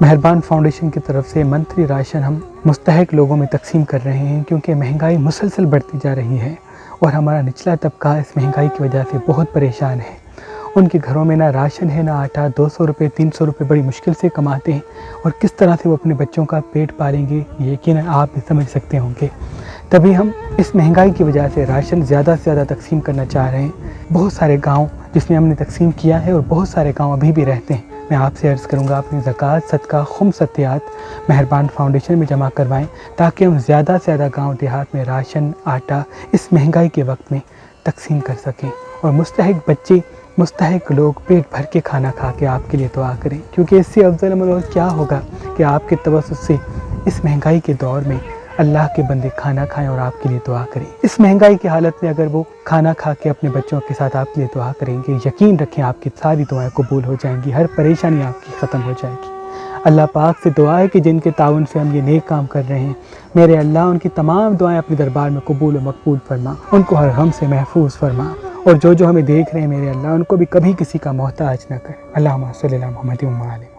مہربان فاؤنڈیشن کی طرف سے منتھلی راشن ہم مستحق لوگوں میں تقسیم کر رہے ہیں، کیونکہ مہنگائی مسلسل بڑھتی جا رہی ہے اور ہمارا نچلا طبقہ اس مہنگائی کی وجہ سے بہت پریشان ہے۔ ان کے گھروں میں نہ راشن ہے، نہ آٹا، 200 روپے 300 روپے بڑی مشکل سے کماتے ہیں، اور کس طرح سے وہ اپنے بچوں کا پیٹ پالیں گے یقیناً آپ بھی سمجھ سکتے ہوں گے۔ تبھی ہم اس مہنگائی کی وجہ سے راشن زیادہ سے زیادہ تقسیم کرنا چاہ رہے ہیں۔ بہت سارے گاؤں جس میں ہم نے تقسیم کیا ہے اور بہت سارے گاؤں ابھی بھی رہتے ہیں، میں آپ سے عرض کروں گا اپنی زکوٰۃ، صدقہ، خمس عطیات مہربان فاؤنڈیشن میں جمع کروائیں، تاکہ ہم زیادہ سے زیادہ گاؤں دیہات میں راشن، آٹا اس مہنگائی کے وقت میں تقسیم کر سکیں، اور مستحق بچے، مستحق لوگ پیٹ بھر کے کھانا کھا کے آپ کے لیے دعا کریں، کیونکہ اس سے افضل عمل اور کیا ہوگا کہ آپ کے توسط سے اس مہنگائی کے دور میں اللہ کے بندے کھانا کھائیں اور آپ کے لیے دعا کریں۔ اس مہنگائی کی حالت میں اگر وہ کھانا کھا کے اپنے بچوں کے ساتھ آپ کے لیے دعا کریں گے، یقین رکھیں آپ کی ساری دعائیں قبول ہو جائیں گی، ہر پریشانی آپ کی ختم ہو جائے گی۔ اللہ پاک سے دعا ہے کہ جن کے تعاون سے ہم یہ نیک کام کر رہے ہیں، میرے اللہ ان کی تمام دعائیں اپنے دربار میں قبول و مقبول فرما، ان کو ہر غم سے محفوظ فرما، اور جو ہمیں دیکھ رہے ہیں میرے اللہ ان کو بھی کبھی کسی کا محتاج نہ کر۔ اللہم صلی علی محمد و علی